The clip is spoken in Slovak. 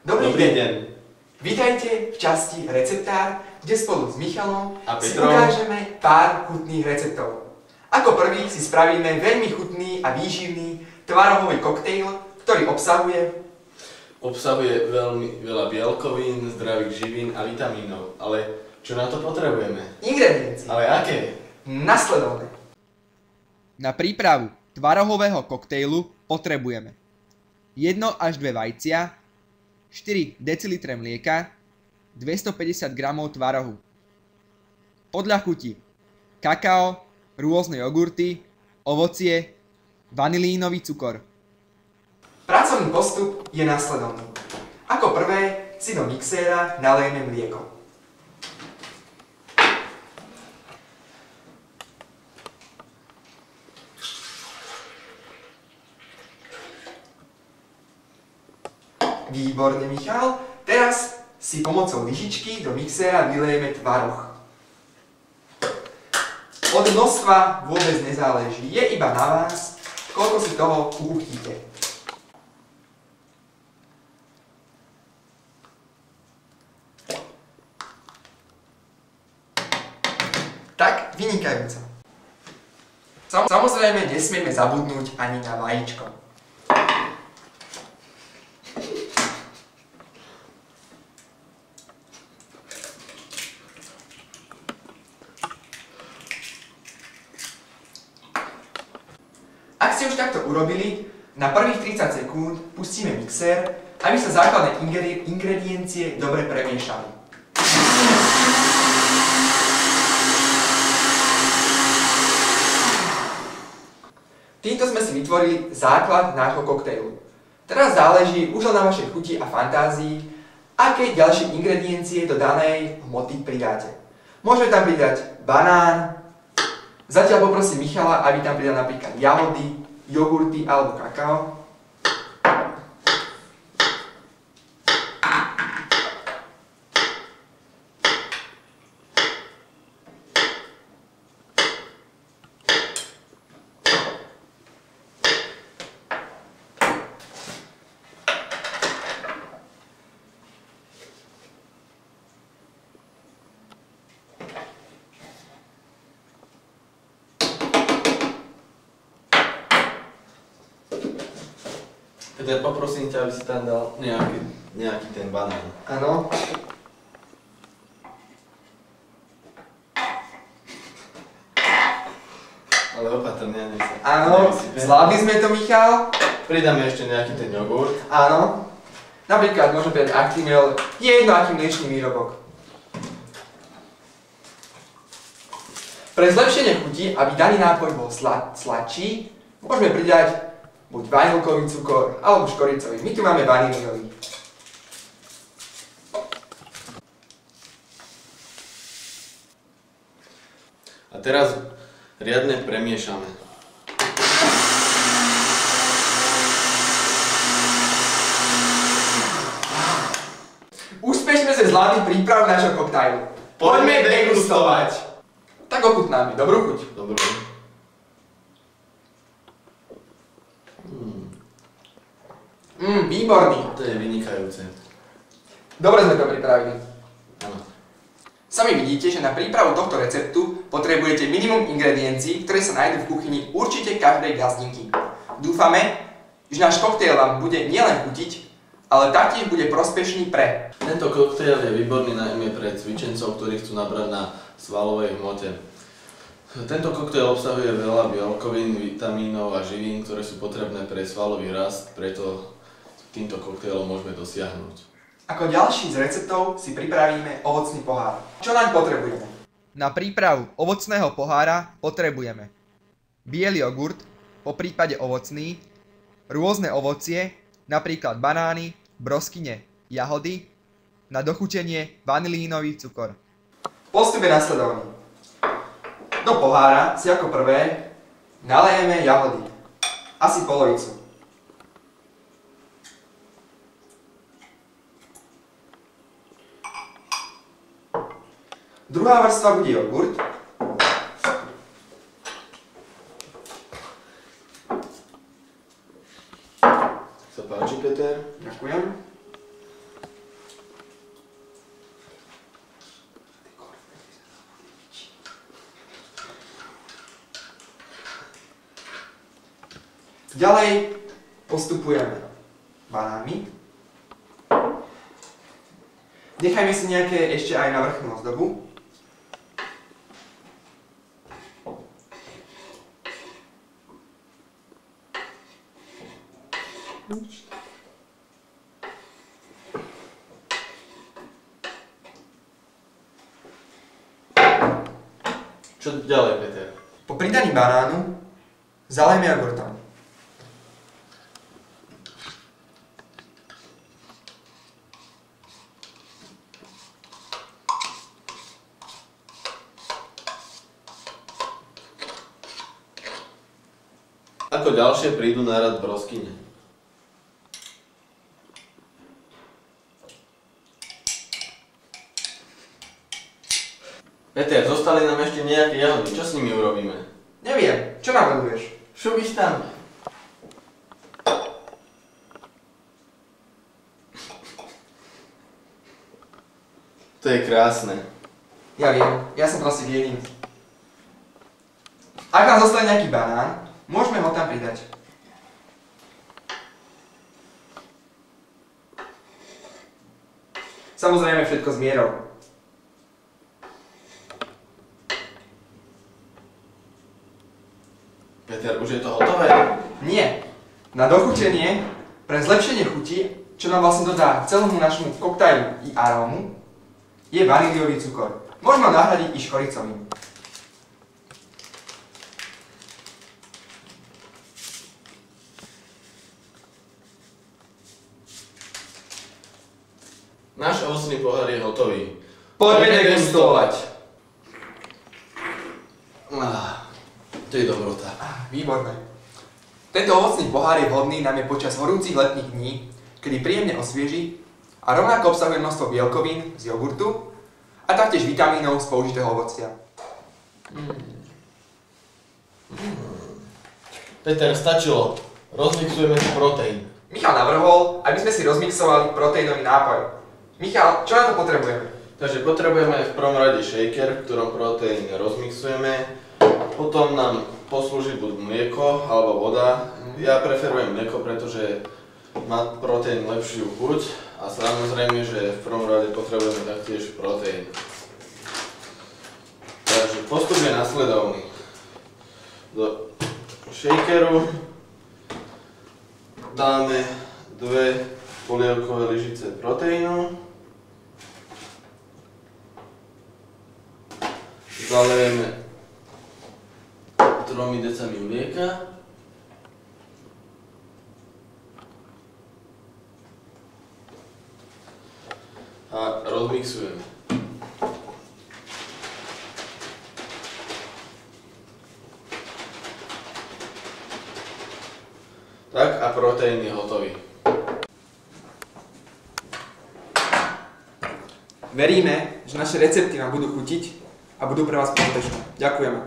Dobrý Dobrý deň. Vítajte v časti Receptár, kde spolu s Michalom A si Petrom ukážeme pár chutných receptov. Ako prvý si spravíme veľmi chutný a výživný tvarohový koktejl, ktorý obsahuje veľmi veľa bielkovín, zdravých živín a vitamínov. Ale čo na to potrebujeme? ingrediencie Ale aké? nasledovné. Na prípravu tvarohového koktejlu potrebujeme 1 až 2 vajcia, 4 dl mlieka, 250 g tvarohu. Podľa chuti kakao, rôzne jogurty, ovocie, vanilínový cukor. Pracovný postup je nasledovný. Ako prvé si do mixéra nalejeme mlieko. Výborne, Michal. Teraz si pomocou lyžičky do mixéra vylejeme tvaroh. Od množstva vôbec nezáleží. Je iba na vás, koľko si toho uchutíte. Tak, vynikajúco. Samozrejme, nesmieme zabudnúť ani na vajíčko. Ak ste už takto urobili, na prvých 30 sekúnd pustíme mixér, aby sa základné ingrediencie dobre premiešali. Týmto sme si vytvorili základ nášho koktejlu. Teraz záleží už len na vašej chuti a fantázii, aké ďalšie ingrediencie do danej hmoty pridáte. Môžeme tam pridať banán, zatiaľ poprosím Michala, aby tam pridal napríklad jahody, jogurty alebo kakao. Peter, poprosím ťa, aby si tam dal nejaký ten banán. Áno. Ale opatrne, nech sa... Áno, zvládli sme to, Michal. Pridáme ešte nejaký ten jogurt. Áno. Napríklad môžeme pridať Actimel, je jedno aký mliečný výrobok. Pre zlepšenie chuti, aby daný nápoj bol sladší, môžeme pridať buď vanilkový cukor, alebo škoricový. My tu máme vanilínový. A teraz riadne premiešame. Úspešne sme zvládli prípravu nášho koktajlu. Poďme degustovať! Tak ochutnáme. Dobrú chuť. Dobrú. Výborný. To je vynikajúce. Dobre sme to pripravili. Áno. Sami vidíte, že na prípravu tohto receptu potrebujete minimum ingrediencií, ktoré sa nájdú v kuchyni určite každej gazdinky. Dúfame, že náš koktejl vám bude nielen chutiť, ale taktiež bude prospešný pre... Tento koktejl je výborný najmä pre cvičencov, ktorí chcú nabrať na svalovej hmote. Tento koktejl obsahuje veľa bielkovín, vitamínov a živín, ktoré sú potrebné pre svalový rast, preto týmto koktejlom môžeme dosiahnuť. Ako ďalší z receptov si pripravíme ovocný pohár. Čo naň potrebujeme? Na prípravu ovocného pohára potrebujeme biely jogurt, poprípade ovocný, rôzne ovocie, napríklad banány, broskyne, jahody, na dochutenie vanilínový cukor. Postup je nasledovný. Do pohára si ako prvé nalejeme jahody. Asi polovicu. Druhá vrstva bude jogurt. Sa páči, Peter? Ďakujem. Ďalej postupujeme banány. Nechajme si nejaké ešte aj na vrchnú ozdobu. Čo ďalej, Peter? Po pridaní banánu zalejme jogurtom. Ako ďalšie prídu na rad broskyne. Peter, zostali nám ešte nejaké jahody, čo s nimi urobíme? Neviem, čo navrhuješ? Šubiš tam. To je krásne. Ja viem, ja som proste jedný. Ak nám zostane nejaký banán, môžeme ho tam pridať. Samozrejme všetko s mierou. Peter, už je to hotové? Nie. Na dochutenie, pre zlepšenie chuti, čo nám vlastne dodá celému našemu koktajlu i arómu, je vaníliový cukor. Môžeme ho nahradiť i škoricovým. Náš ovocný pohár je hotový. Poďme degustovať. To je dobrota. Výborné. Tento ovocný pohár je vhodný najmä počas horúcich letných dní, kedy príjemne osvieži a rovnako obsahuje množstvo bielkovín z jogurtu a taktiež vitamínov z použitého ovocia. Peter, stačilo. Rozmixujeme si proteín. Michal navrhol, aby sme si rozmixovali proteínový nápoj. Michal, čo na to potrebujeme? Takže potrebujeme v prvom rade shaker, v ktorom proteín rozmixujeme. Potom nám poslúži buď mlieko alebo voda. Ja preferujem mlieko, pretože má proteín lepšiu chuť a samozrejme, že v prvom rade potrebujeme taktiež proteín. Takže postup je nasledovný. Do shakeru dáme 2 polievkové lyžice proteínu. Zalejeme 3 decami mlieka. A rozmixujeme. Tak a proteín je hotový. Veríme, že naše recepty vám budú chutiť a budú pre vás prospešné. Ďakujeme.